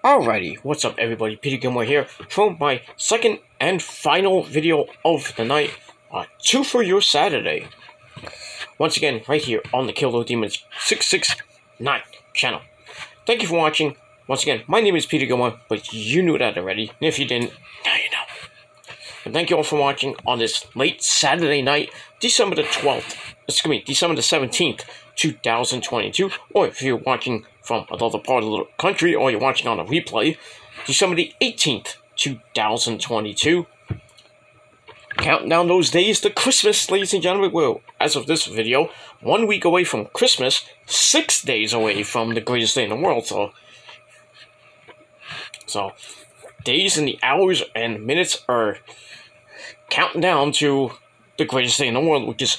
Alrighty, what's up everybody, Peter Gilmore here from my second and final video of the night, 2 for your Saturday. Once again, right here on the Kill Those Demons 669 channel. Thank you for watching. Once again, my name is Peter Gilmore, but you knew that already, and if you didn't, now you know. And thank you all for watching on this late Saturday night, December the 17th, 2022, or if you're watching from another part of the country, or you're watching on a replay, December the 18th, 2022. Counting down those days to Christmas, ladies and gentlemen. Well, as of this video, 1 week away from Christmas, 6 days away from the greatest day in the world, so days and the hours and minutes are counting down to the greatest day in the world, which is,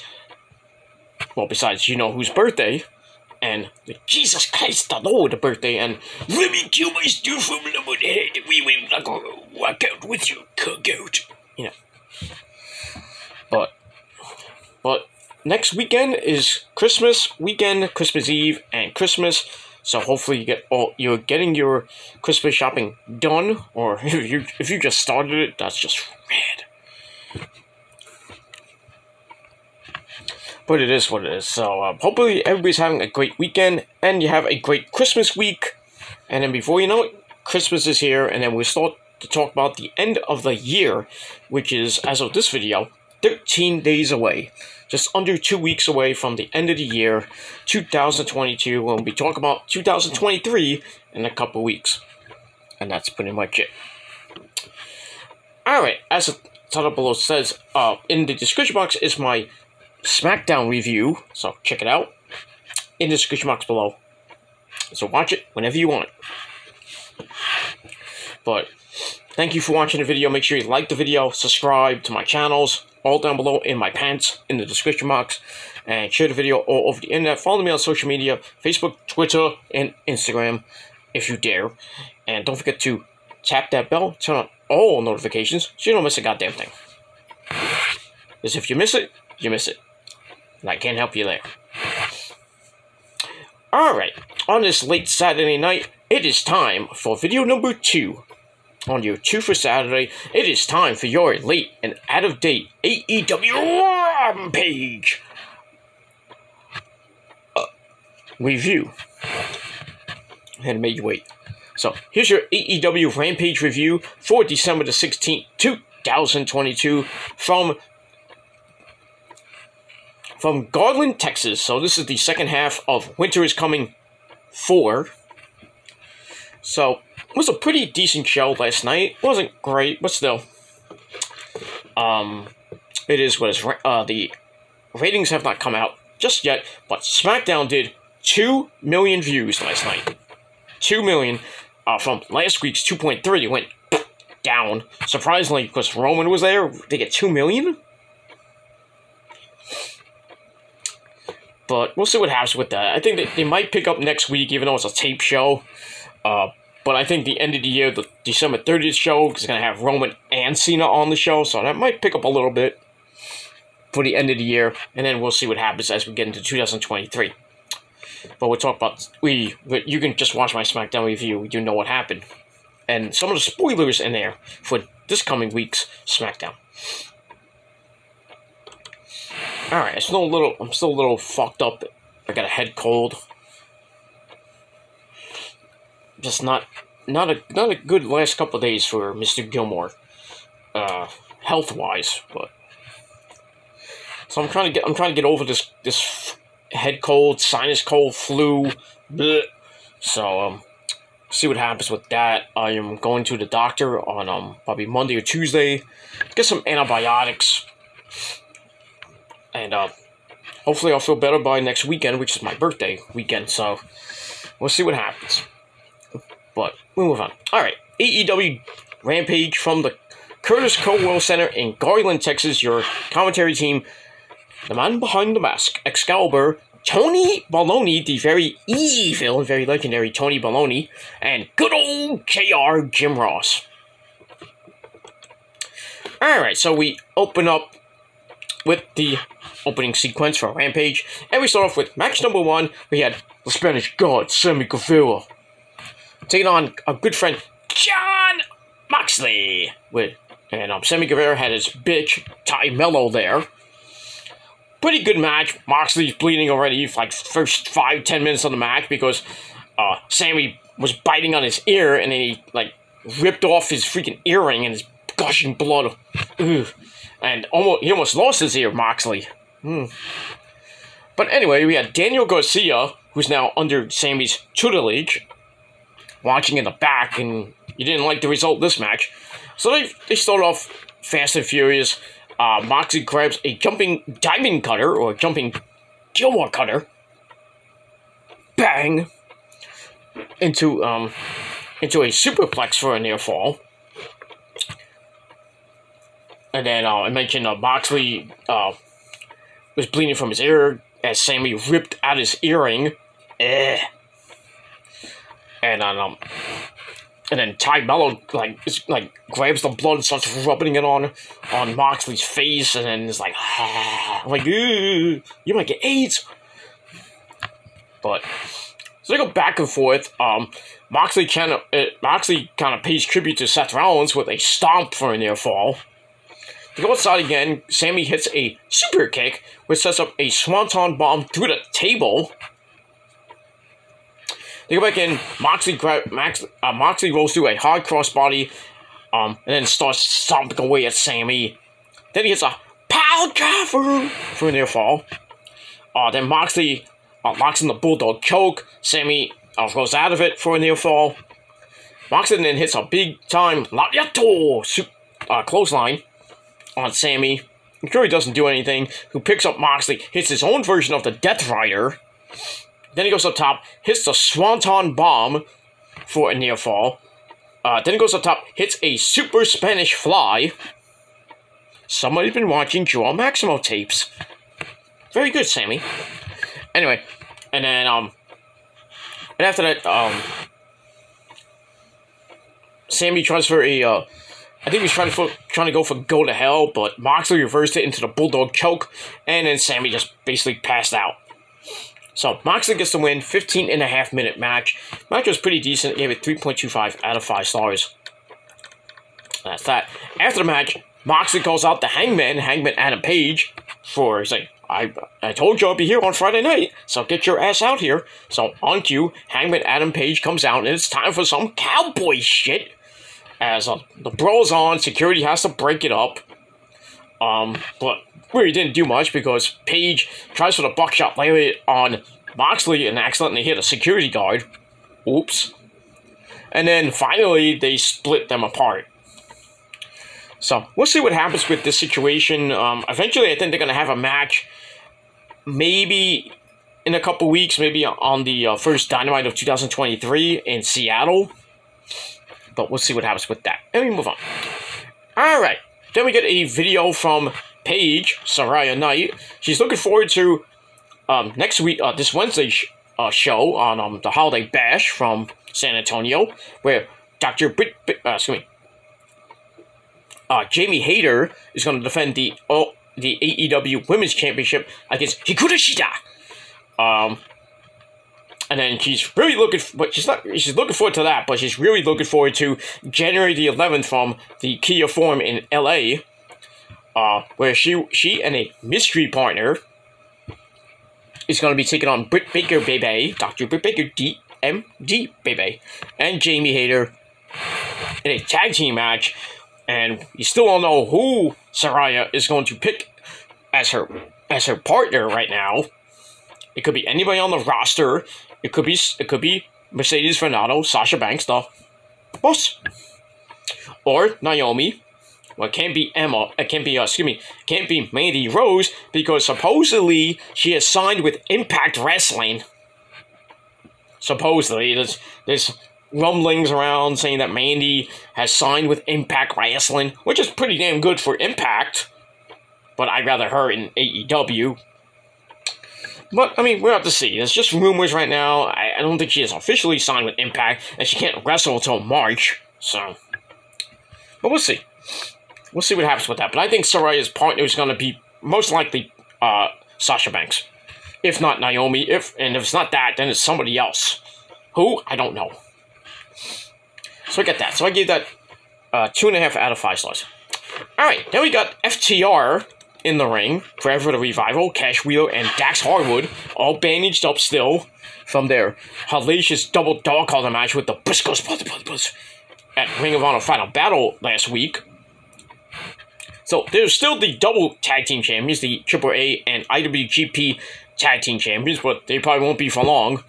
well, besides you-know-whose birthday, and the Jesus Christ the Lord birthday, and let me kill my stew from the head, we will not go walk out with your cookout, you know. But next weekend is Christmas weekend, Christmas Eve, and Christmas. So hopefully you're getting your Christmas shopping done, or if you just started it, that's just rad. But it is what it is. So hopefully everybody's having a great weekend, and you have a great Christmas week. And then before you know it, Christmas is here, and then we'll start to talk about the end of the year, which is, as of this video, 13 days away. Just under 2 weeks away from the end of the year, 2022, when we talk about 2023 in a couple weeks. And that's pretty much it. Alright, as the title below says, in the description box is my SmackDown review, so check it out in the description box below. So watch it whenever you want. But thank you for watching the video. Make sure you like the video, subscribe to my channels, all down below in my pants in the description box, and share the video all over the internet. Follow me on social media, Facebook, Twitter, and Instagram, if you dare. And don't forget to tap that bell, turn on all notifications, so you don't miss a goddamn thing. Because if you miss it, you miss it. And I can't help you there. Alright, on this late Saturday night, it is time for video number 2. On your 2 for Saturday, it is time for your late and out-of-date AEW Rampage review. I had to make you wait. So, here's your AEW Rampage review for December the 16th, 2022 from Garland, Texas. So, this is the second half of Winter is Coming 4. So, it was a pretty decent show last night. It wasn't great, but still. It is what it is. The ratings have not come out just yet, but SmackDown did 2 million views last night. 2 million from last week's 2.3. It went down. Surprisingly, because Roman was there, they get 2 million? But we'll see what happens with that. I think that they might pick up next week, even though it's a tape show. But I think the end of the year, the December 30th show, is going to have Roman and Cena on the show, so that might pick up a little bit for the end of the year, and then we'll see what happens as we get into 2023. But we'll talk about, you can just watch my SmackDown review, you know what happened. And some of the spoilers in there for this coming week's SmackDown. Alright, I'm still a little fucked up. I got a head cold. Just not a good last couple of days for Mr. Gilmore, health-wise. But so I'm trying to get over this head cold, sinus cold, flu. Bleh. So see what happens with that. I am going to the doctor on probably Monday or Tuesday, get some antibiotics, and hopefully I'll feel better by next weekend, which is my birthday weekend. So we'll see what happens. But we'll move on. Alright, AEW Rampage from the Curtis Caldwell Center in Garland, Texas. Your commentary team, the man behind the mask, Excalibur, Tony Baloney, the very evil and very legendary Tony Baloney, and good old JR Jim Ross. Alright, so we open up with the opening sequence for Rampage, and we start off with match number 1. We had the Spanish God, Sammy Guevara, taking on a good friend, John Moxley. And Sammy Guevara had his bitch, Ty Mello, there. Pretty good match. Moxley's bleeding already for like first 5-10 minutes of the match because Sammy was biting on his ear and then he like ripped off his freaking earring and is gushing blood. Ugh. And he almost lost his ear, Moxley. But anyway, we had Daniel Garcia, who's now under Sammy's tutelage, watching in the back, and he didn't like the result of this match. So they start off fast and furious. Moxley grabs a jumping diamond cutter, or jumping Gilmore cutter. Bang! Into a superplex for a near fall. And then I mentioned Moxley was bleeding from his ear as Sammy ripped out his earring. And then Ty Mello grabs the blood and starts rubbing it on Moxley's face, and then it's like, you might get AIDS. But so they go back and forth. Moxley kind of pays tribute to Seth Rollins with a stomp for a near fall. They go outside again. Sammy hits a super kick, which sets up a swanton bomb through the table. They go back in. Moxley rolls through a hard crossbody, and then starts stomping away at Sammy. Then he hits a pile driver for a near fall. Then Moxley locks in the bulldog choke. Sammy goes out of it for a near fall. Moxley then hits a big time Lariato clothesline on Sammy. Curry doesn't do anything. Who picks up Moxley, hits his own version of the Death Rider. Then he goes up top, hits the Swanton Bomb for a near fall. Then he goes up top, hits a Super Spanish Fly. Somebody's been watching Joel Maximo tapes. Very good, Sammy. Anyway, and then and after that, Sammy tries for a I think he was trying to go for Go to Hell, but Moxley reversed it into the Bulldog Choke, and then Sammy just basically passed out. So Moxley gets the win, 15.5-minute match. Match was pretty decent, gave it 3.25 out of 5 stars. That's that. After the match, Moxley calls out the Hangman Adam Page, he's like, I told you I'll be here on Friday night, so get your ass out here. So on cue, Hangman Adam Page comes out, and it's time for some cowboy shit. As the brawl's on, security has to break it up. But really didn't do much because Page tries for the buckshot lariat on Moxley and accidentally hit a security guard. Oops. And then finally, they split them apart. So we'll see what happens with this situation. Eventually, I think they're going to have a match. Maybe in a couple weeks, maybe on the first Dynamite of 2023 in Seattle. But we'll see what happens with that. And we move on. Alright. Then we get a video from Paige, Saraya Knight. She's looking forward to next week, this Wednesday show on the Holiday Bash from San Antonio, where Jamie Hayter is going to defend the AEW Women's Championship against Hikaru Shida. And then she's really looking forward to that, but she's really looking forward to January the 11th from the Kia Forum in LA, where she and a mystery partner is going to be taking on Britt Baker, baby, Dr. Britt Baker, DMD, baby, and Jamie Hayter in a tag team match, and you still don't know who Saraya is going to pick as her partner right now. It could be anybody on the roster. It could be Mercedes Varnado, Sasha Banks, the boss, or Naomi. Well, it can't be Emma. It can't be Mandy Rose because supposedly she has signed with Impact Wrestling. Supposedly, there's rumblings around saying that Mandy has signed with Impact Wrestling, which is pretty damn good for Impact. But I'd rather her in AEW. But, I mean, we'll have to see. There's just rumors right now. I don't think she is officially signed with Impact, and she can't wrestle until March, so. But we'll see. We'll see what happens with that. But I think Saraya's partner is going to be, most likely, Sasha Banks. If not Naomi. If it's not that, then it's somebody else. Who? I don't know. So I get that. So I gave that 2.5 out of 5 stars. Alright, then we got FTR in the ring, Forever the Revival, Cash Wheeler, and Dax Harwood, all bandaged up still from their hellacious double dog collar match with the Briscoes at Ring of Honor Final Battle last week. So there's still the double tag team champions, the AAA and IWGP tag team champions, but they probably won't be for long.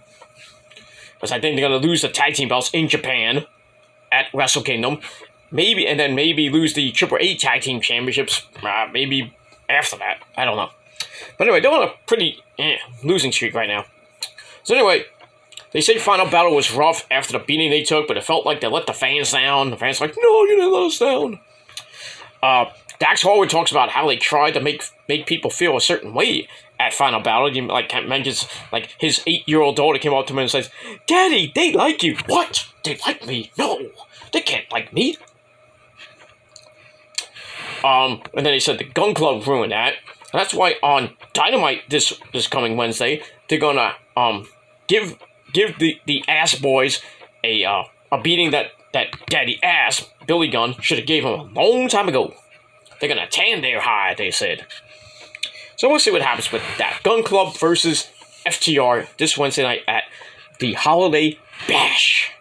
Because I think they're going to lose the tag team belts in Japan at Wrestle Kingdom. Maybe, and then maybe lose the AAA tag team championships, maybe after that. I don't know. But anyway, they're on a pretty losing streak right now. So anyway, they say Final Battle was rough after the beating they took, but it felt like they let the fans down. The fans were like, no, you didn't let us down. Dax Harwood talks about how they tried to make people feel a certain way at Final Battle. He mentions like his 8-year-old daughter came up to him and says, "Daddy, they like you." What? They like me? No, they can't like me. And then he said the Gun Club ruined that. And that's why on Dynamite this coming Wednesday, they're gonna give the ass boys a beating that Daddy Ass, Billy Gunn, should have gave him a long time ago. They're gonna tan their hide, they said. So we'll see what happens with that. Gun Club versus FTR this Wednesday night at the Holiday Bash.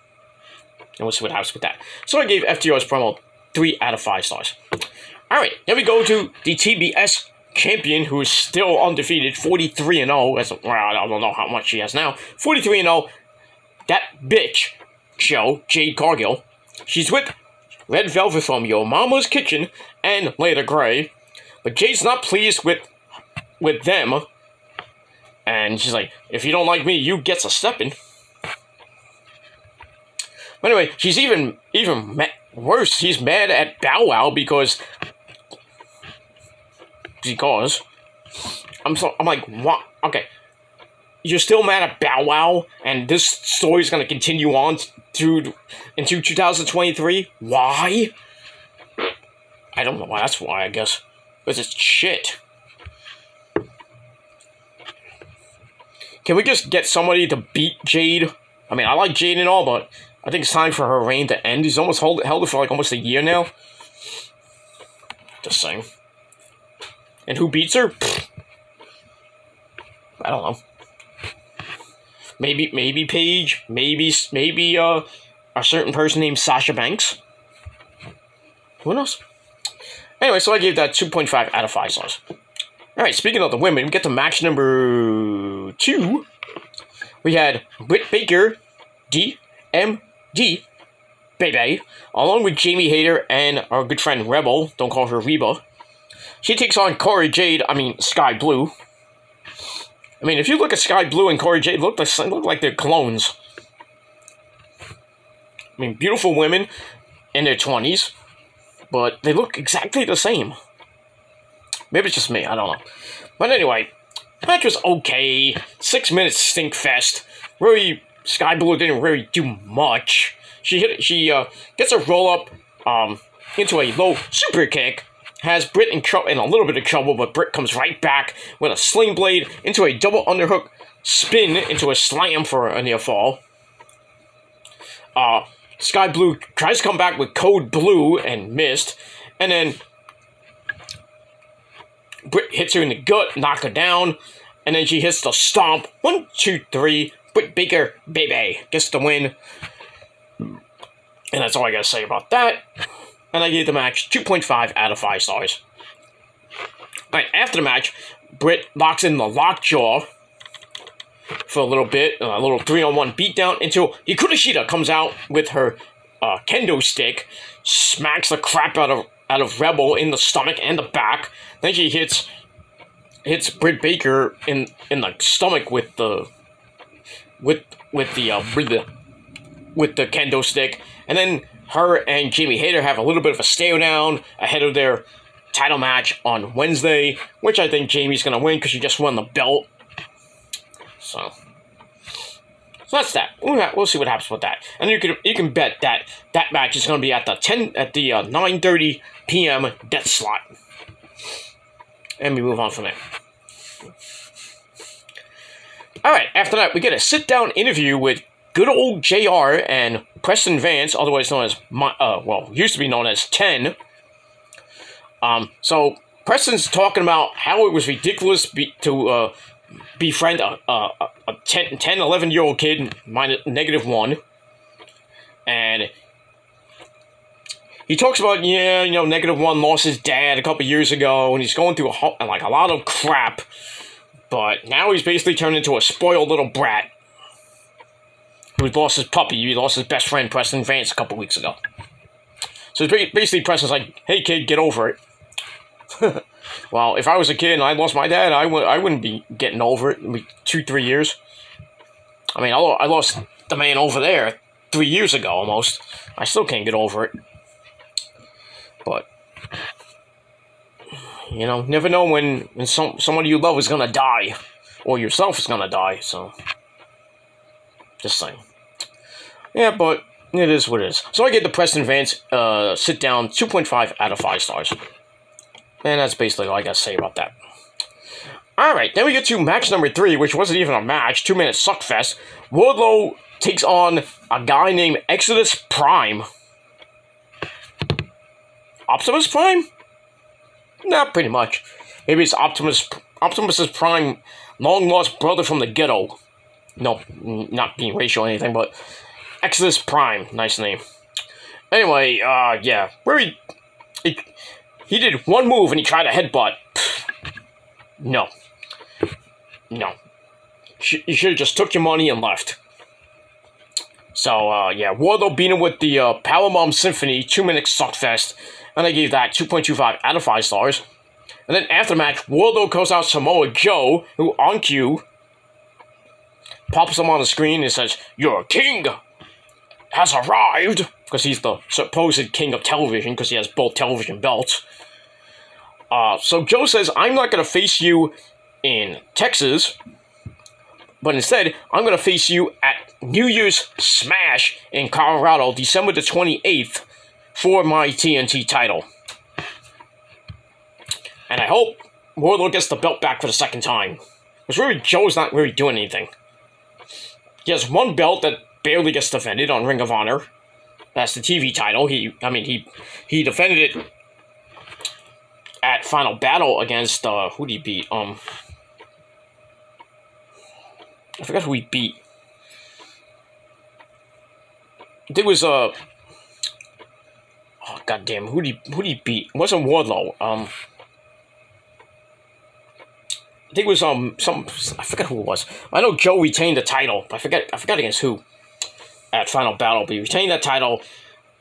And we'll see what happens with that. So I gave FTR's promo 3 out of 5 stars. Alright, then we go to the TBS champion, who is still undefeated, 43-0. Well, I don't know how much she has now. 43-0. That bitch show, Jade Cargill. She's with Red Velvet from Your Mama's Kitchen and Leda Gray. But Jade's not pleased with them. And she's like, if you don't like me, you gets a stepping. But anyway, she's even worse. She's mad at Bow Wow because I'm like, what? Okay, you're still mad at Bow Wow, and this story's gonna continue on into 2023. Why? I don't know why. That's why, I guess, because it's shit. Can we just get somebody to beat Jade? I mean, I like Jade and all, but I think it's time for her reign to end. He's almost held it for like almost a year now. Just saying. And who beats her? I don't know. Maybe Paige. Maybe a certain person named Sasha Banks. Who knows? Anyway, so I gave that 2.5 out of 5 stars. Alright, speaking of the women, we get to match number 2. We had Britt Baker, DMD, baby, along with Jamie Hayter and our good friend Rebel, don't call her Reba. She takes on Corey Jade, Sky Blue. I mean, if you look at Sky Blue and Corey Jade, look like they're clones. I mean, beautiful women in their 20s, but they look exactly the same. Maybe it's just me, I don't know. But anyway, match was okay. 6 minutes stink fest. Really, Sky Blue didn't really do much. She gets a roll up into a low super kick. Has Britt in a little bit of trouble, but Britt comes right back with a sling blade into a double underhook spin into a slam for a near fall. Sky Blue tries to come back with Code Blue and missed, and then Britt hits her in the gut, knock her down, and then she hits the stomp. 1, 2, 3. Britt Baker, baby, gets the win. And that's all I gotta say about that. And I gave the match 2.5 out of 5 stars. Alright, after the match, Britt locks in the lockjaw for a little bit, a little 3-on-1 beatdown until Hikaru comes out with her kendo stick, smacks the crap out of Rebel in the stomach and the back. Then she hits Britt Baker in the stomach with the kendo stick, and then her and Jamie Hayter have a little bit of a stare down ahead of their title match on Wednesday, which I think Jamie's gonna win because she just won the belt. So that's that. We'll see what happens with that, and you can bet that match is gonna be at the 9:30 p.m. death slot. And we move on from there. Alright, after that, we get a sit-down interview with good old JR and Preston Vance, otherwise known as, used to be known as 10. So Preston's talking about how it was ridiculous to befriend a 10, 11-year-old kid, -1. And he talks about, -1 lost his dad a couple years ago, and he's going through a lot of crap. But now he's basically turned into a spoiled little brat who lost his puppy. He lost his best friend, Preston Vance, a couple weeks ago. So basically Preston's like, hey kid, get over it. Well, if I was a kid and I lost my dad, I wouldn't be getting over it. It'd be 2-3 years. I mean, I lost the man over there 3 years ago almost. I still can't get over it. But never know when someone you love is gonna die, or yourself is gonna die. So, just saying. Yeah, but it is what it is. So I get the Preston Vance sit down 2.5 out of 5 stars, and that's basically all I gotta say about that. All right, then we get to match number 3, which wasn't even a match. 2-minute suckfest. Wardlow takes on a guy named Exodus Prime. Optimus Prime? Nah, pretty much. Maybe it's Optimus's Prime, long-lost brother from the ghetto. No, not being racial or anything, but Exodus Prime. Nice name. Anyway, yeah. Where he did one move and he tried a headbutt. No. You should have just took your money and left. So, yeah, Wardlow beat him with the Powerbomb Symphony 2-minute suckfest. And I gave that 2.25 out of 5 stars. And then after the match, Wardlow calls out Samoa Joe, who on cue pops him on the screen and says, "Your king has arrived," because he's the supposed king of television, because he has both television belts. So Joe says, "I'm not going to face you in Texas, but instead, I'm going to face you at New Year's Smash in Colorado, December the 28th, for my TNT title. And I hope Wardlow gets the belt back for the second time. Because really, Joe's not really doing anything. He has one belt that barely gets defended on Ring of Honor. That's the TV title. He defended it at Final Battle against, who did he beat? I forgot who he beat. There was oh goddamn, who did he beat? It wasn't Wardlow. I think it was I forgot who it was. I know Joe retained the title. I forgot against who at Final Battle, but he retained that title,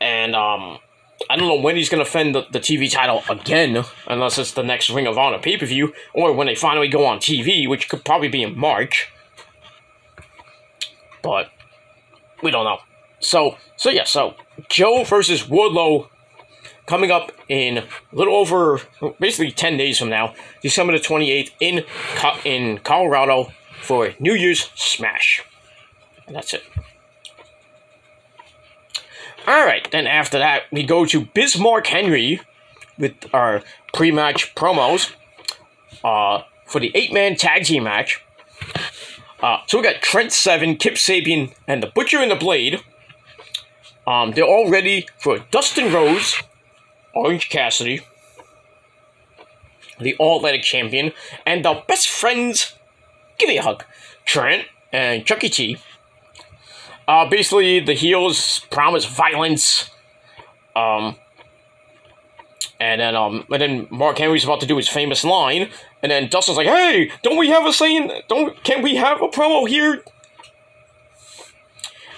and I don't know when he's gonna defend the TV title again, unless it's the next Ring of Honor pay-per-view, or when they finally go on TV, which could probably be in March. But we don't know. So Joe versus Wardlow coming up in a little over, basically 10 days from now, December the 28th in Colorado for New Year's Smash. And that's it. Alright, then after that, we go to Bismarck Henry with our pre-match promos for the 8-man tag team match. So we got Trent Seven, Kip Sabian, and the Butcher and the Blade. They're all ready for Dustin Rhodes, Orange Cassidy, the All-Atlantic Champion, and the best friends, give me a hug, Trent and Chucky T. Basically, the heels promise violence, and then Mark Henry's about to do his famous line, and then Dustin's like, "Hey, don't we have a saying? Can we have a promo here?"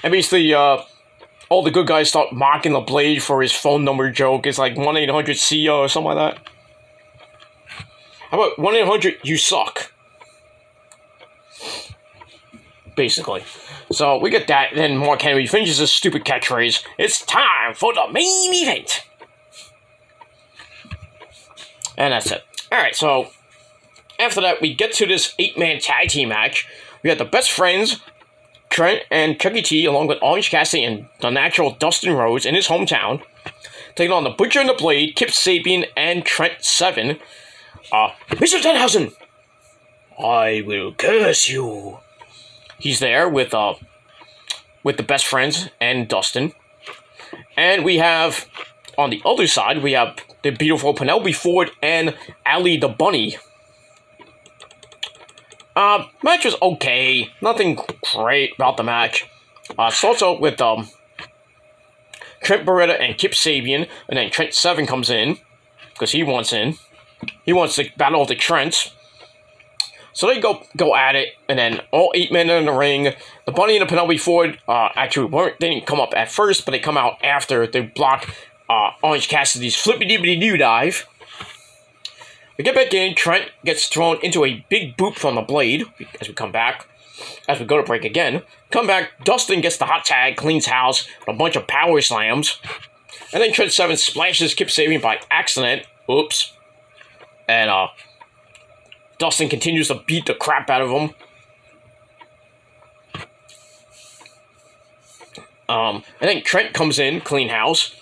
And basically, all the good guys start mocking the Blade for his phone number joke. It's like 1-800-SEA or something like that. How about 1-800-YOU-SUCK? Basically. So we get that, then Mark Henry finishes his stupid catchphrase, "It's time for the main event." And that's it. Alright, so after that, we get to this 8-man tag team match. We got the best friends, Trent and Chucky T, along with Orange Cassidy and the natural Dustin Rhodes in his hometown, taking on the Butcher and the Blade, Kip Sabian, and Trent Seven. Mr. Denhausen, I will curse you. He's there with with the best friends and Dustin. And we have, on the other side, we have the beautiful Penelope Ford and Allie the Bunny. Match was okay. Nothing great about the match. Starts out with Trent Beretta and Kip Sabian, and then Trent Seven comes in because he wants in. He wants to battle the Trents. So they go at it, and then all 8 men in the ring. The Bunny and the Penelope Ford actually they didn't come up at first, but they come out after. They block Orange Cassidy's flippy-dippity-doo dive. We get back in. Trent gets thrown into a big boot from the Blade as we come back. As we go to break again. Come back. Dustin gets the hot tag, cleans house with a bunch of power slams. And then Trent Seven splashes Kip Sabian by accident. Oops. And Dustin continues to beat the crap out of him. And then Trent comes in, clean house.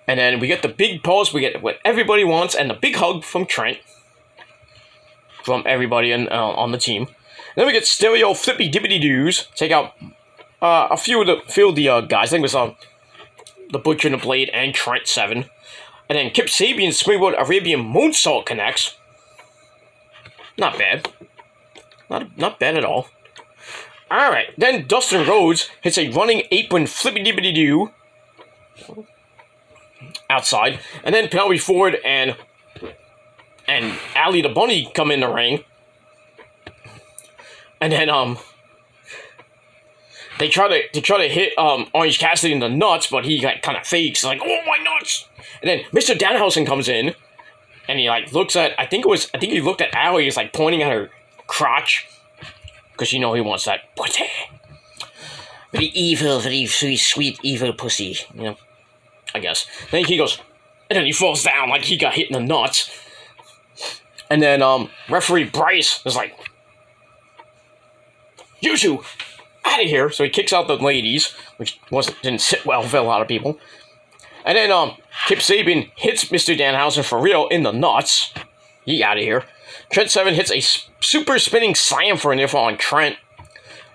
And then we get the big pose, we get what everybody wants, and the big hug from Trent. From everybody on the team. And then we get stereo flippy-dippity-doos. Take out a few of the guys. I think it was the Butcher and the Blade and Trent Seven. And then Kip Sabian's Springboard Arabian Moonsault connects. Not bad. Not bad at all. Alright, then Dustin Rhodes hits a running apron flippy-dippity-doo outside. And then Penelope Ford and Allie the Bunny come in the ring. And then they try to hit Orange Cassidy in the nuts, but he like kind of fakes, like, oh my nuts. And then Mr. Danhausen comes in, and he like looks at, I think he looked at Allie, he's like pointing at her crotch, because you know he wants that very evil, very sweet evil pussy, you know, I guess. Then he goes, and then he falls down like he got hit in the nuts. And then referee Bryce is like, you two, out of here. So he kicks out the ladies, which didn't sit well with a lot of people. And then Kip Sabian hits Mr. Danhausen for real in the nuts. He out of here. Trent Seven hits a super spinning slam for an info on Trent.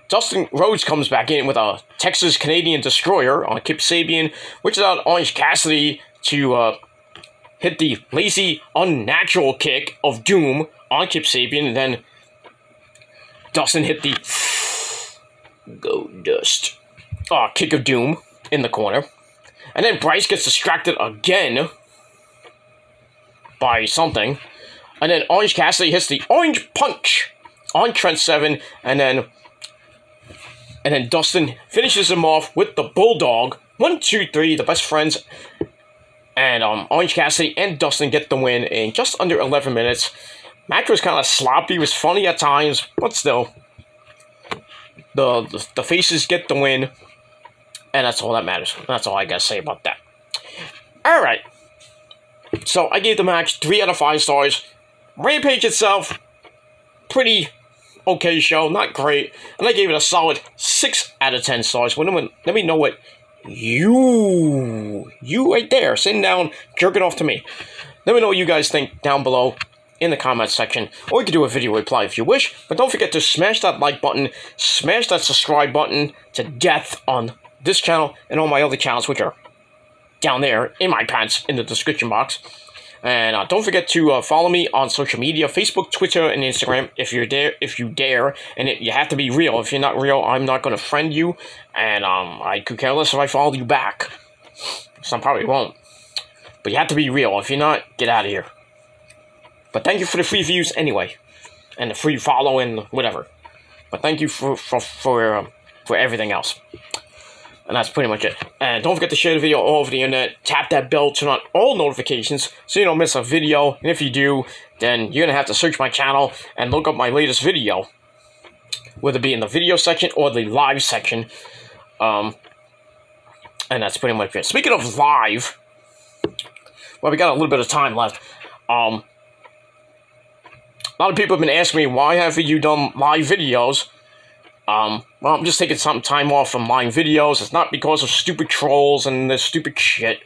Dustin Rhodes comes back in with a Texas Canadian Destroyer on Kip Sabian, which is out Orange Cassidy to hit the lazy, unnatural kick of Doom on Kip Sabian, and then Dustin hit the Go Dust kick of Doom in the corner. And then Bryce gets distracted again by something. And then Orange Cassidy hits the Orange Punch on Trent Seven, and then Dustin finishes him off with the Bulldog. 1, 2, 3, the best friends. And Orange Cassidy and Dustin get the win in just under 11 minutes. Match was kind of sloppy, was funny at times, but still. The faces get the win. And that's all that matters. That's all I gotta say about that. Alright. So I gave the match 3 out of 5 stars. Rampage itself, pretty okay show, not great. And I gave it a solid 6 out of 10 stars. Let me know what you right there, sitting down, jerking off to me. Let me know what you guys think down below in the comments section, or you can do a video reply if you wish. But don't forget to smash that like button, smash that subscribe button to death on this channel and all my other channels, which are down there in my pants in the description box. And don't forget to follow me on social media, Facebook, Twitter, and Instagram if you dare. And you have to be real. If you're not real, I'm not going to friend you. And I could care less if I follow you back. So I probably won't. But you have to be real. If you're not, get out of here. But thank you for the free views anyway. And the free follow and whatever. But thank you for everything else. And that's pretty much it. And don't forget to share the video all over the internet. Tap that bell, turn on all notifications so you don't miss a video. And if you do, then you're going to have to search my channel and look up my latest video. Whether it be in the video section or the live section. And that's pretty much it. Speaking of live, well, we got a little bit of time left. A lot of people have been asking me, why haven't you done live videos? Well, I'm just taking some time off from live videos. It's not because of stupid trolls and this stupid shit.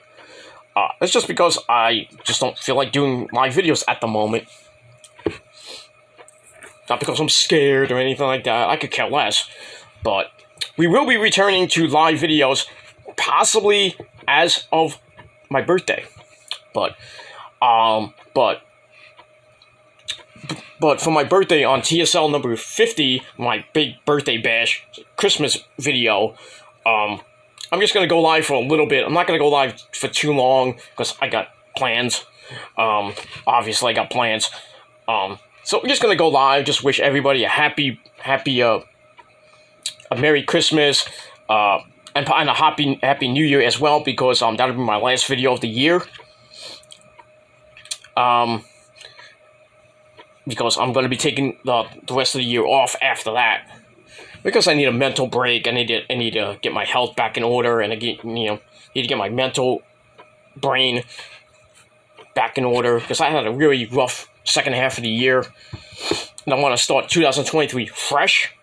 It's just because I just don't feel like doing live videos at the moment. Not because I'm scared or anything like that. I could care less. But we will be returning to live videos, possibly as of my birthday. But for my birthday on TSL number 50, my big birthday bash Christmas video, I'm just going to go live for a little bit. I'm not going to go live for too long because I got plans. Obviously I got plans. So I'm just going to go live, just wish everybody a happy, a Merry Christmas, and a happy New Year as well, because that'll be my last video of the year. Because I'm going to be taking the rest of the year off after that, because I need a mental break. I need to get my health back in order, and need to get my mental brain back in order, because I had a really rough second half of the year, and I want to start 2023 fresh.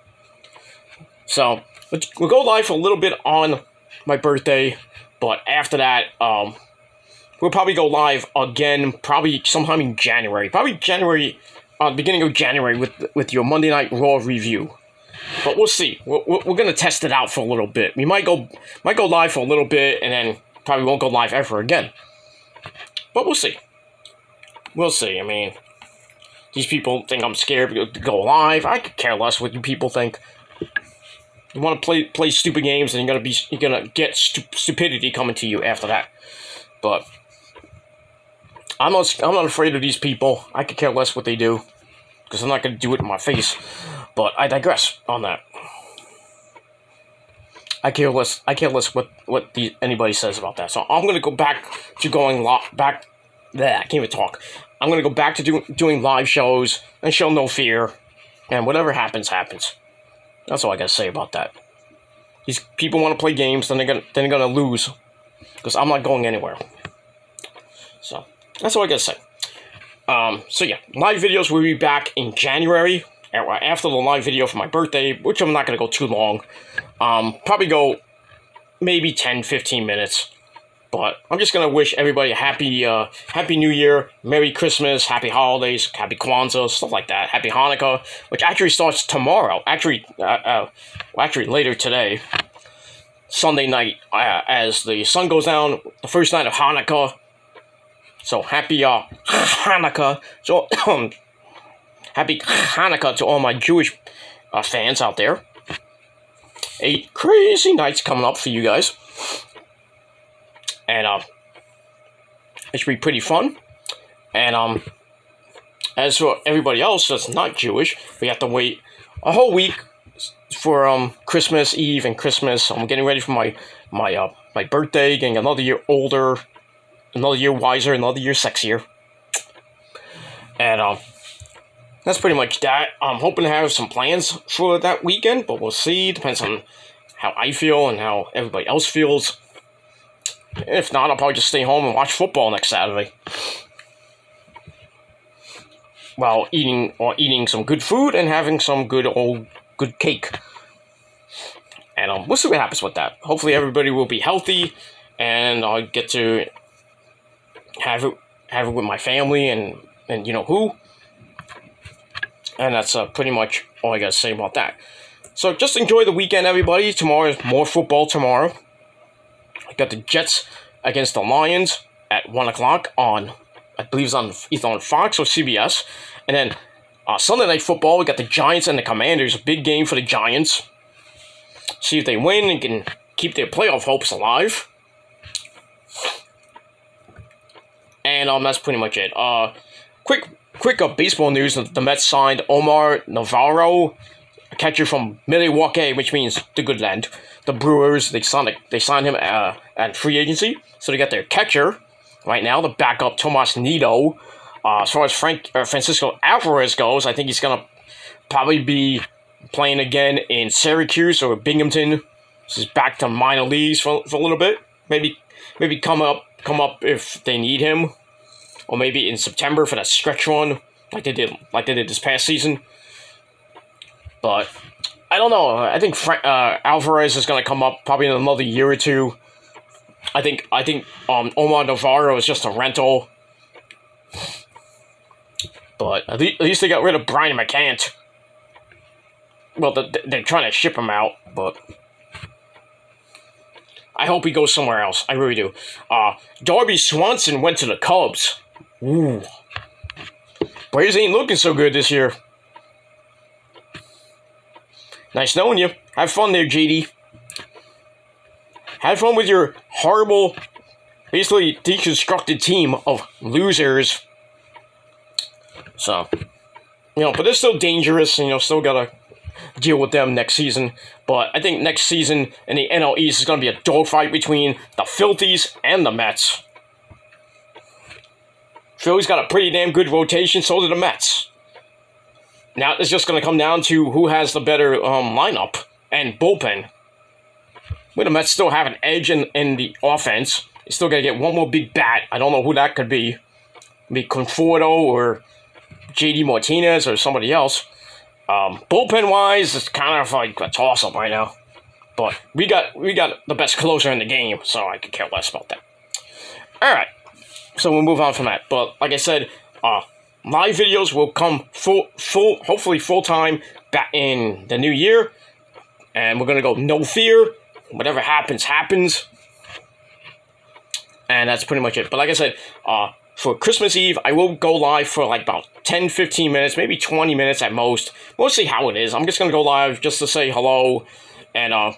So we'll go live for a little bit on my birthday, but after that, we'll probably go live again, probably sometime in January, beginning of January with your Monday Night Raw review. But we'll see. We're gonna test it out for a little bit. We might go live for a little bit, and then probably won't go live ever again. But we'll see. We'll see. I mean, these people think I'm scared to go live. I could care less what you people think. You want to play stupid games, and you're gonna get stupidity coming to you after that. But I'm not afraid of these people. I could care less what they do, because I'm not gonna do it in my face. But I digress on that. I care less what anybody says about that. So I'm gonna go back to I can't even talk. I'm gonna go back to doing live shows and show no fear, and whatever happens, happens. That's all I gotta say about that. These people want to play games, then they're gonna lose, because I'm not going anywhere. So that's all I gotta say. So yeah, live videos will be back in January, after the live video for my birthday, which I'm not gonna go too long. Probably go maybe 10-15 minutes. But I'm just gonna wish everybody a happy New Year, Merry Christmas, Happy Holidays, Happy Kwanzaa, stuff like that. Happy Hanukkah, which actually starts tomorrow. Actually later today, Sunday night, as the sun goes down, the first night of Hanukkah. So happy Hanukkah. So happy Hanukkah to all my Jewish fans out there. 8 crazy nights coming up for you guys. And it should be pretty fun. And as for everybody else that's not Jewish, we have to wait a whole week for Christmas Eve and Christmas. I'm getting ready for my birthday, getting another year older, another year wiser, another year sexier. And that's pretty much that. I'm hoping to have some plans for that weekend, but we'll see. Depends on how I feel and how everybody else feels. If not, I'll probably just stay home and watch football next Saturday, while eating some good food and having some good cake. And we'll see what happens with that. Hopefully everybody will be healthy, and I'll get to have it with my family and you know who. And that's pretty much all I gotta say about that. So just enjoy the weekend, everybody. Tomorrow is more football tomorrow. I got the Jets against the Lions at 1 o'clock on, I believe it's either on Fox or CBS. And then Sunday Night Football, we got the Giants and the Commanders. A big game for the Giants. See if they win and can keep their playoff hopes alive. And that's pretty much it. Quick baseball news. The Mets signed Omar Navarro, a catcher from Milwaukee, which means the good land. The Brewers, they signed him at free agency, so they got their catcher right now, the backup Tomas Nido. As far as Francisco Alvarez goes, I think he's gonna probably be playing again in Syracuse or Binghamton. This is back to minor leagues for a little bit. Maybe come up if they need him, or maybe in September for that stretch run like they did this past season. But I don't know. I think Alvarez is going to come up probably in another year or two. I think Omar Navarro is just a rental. But at least they got rid of Brian McCann. well, they're trying to ship him out, but I hope he goes somewhere else. I really do. Darby Swanson went to the Cubs. Ooh. Braves ain't looking so good this year. Nice knowing you. Have fun there, JD. Have fun with your horrible, basically deconstructed team of losers. So, but they're still dangerous, and still gotta deal with them next season. But I think next season in the NL East is gonna be a dogfight between the Phillies and the Mets. Phillies got a pretty damn good rotation, so do the Mets. Now it's just gonna come down to who has the better lineup and bullpen. With the Mets still have an edge in the offense. They still gotta get one more big bat. I don't know who that could be. Maybe Conforto or JD Martinez or somebody else. Bullpen-wise, it's kind of like a toss-up right now. But we got the best closer in the game, so I could care less about that. Alright, so we'll move on from that. But like I said, live videos will come hopefully full-time back in the new year. And we're going to go no fear. Whatever happens, happens. And that's pretty much it. But like I said, for Christmas Eve, I will go live for like about 10-15 minutes, maybe 20 minutes at most. We'll see how it is. I'm just going to go live just to say hello and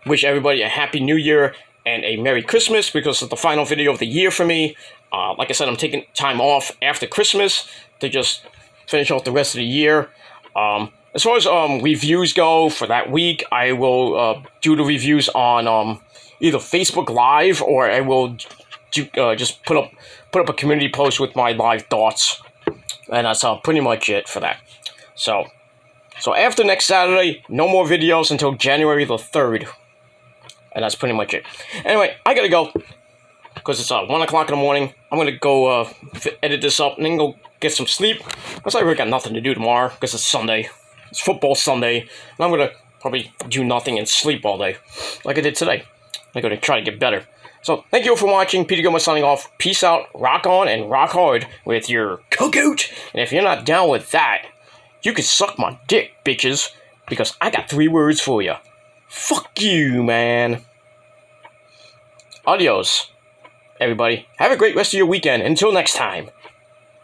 wish everybody a Happy New Year and a Merry Christmas, because it's the final video of the year for me. Like I said, I'm taking time off after Christmas to just finish off the rest of the year. As far as reviews go for that week, I will do the reviews on either Facebook Live, or I will just put up a community post with my live thoughts, and that's pretty much it for that. So after next Saturday, no more videos until January the 3rd, and that's pretty much it. Anyway, I gotta go because it's 1 o'clock in the morning. I'm gonna go edit this up and then go get some sleep, because I really got nothing to do tomorrow because it's Sunday. It's football Sunday, and I'm gonna probably do nothing and sleep all day, like I did today. I'm gonna try to get better. So, thank you all for watching. Peter Gilmore signing off. Peace out, rock on, and rock hard with your cookoot. And if you're not down with that, you can suck my dick, bitches, because I got 3 words for you. Fuck you, man. Adios, everybody. Have a great rest of your weekend. Until next time,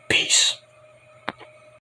peace.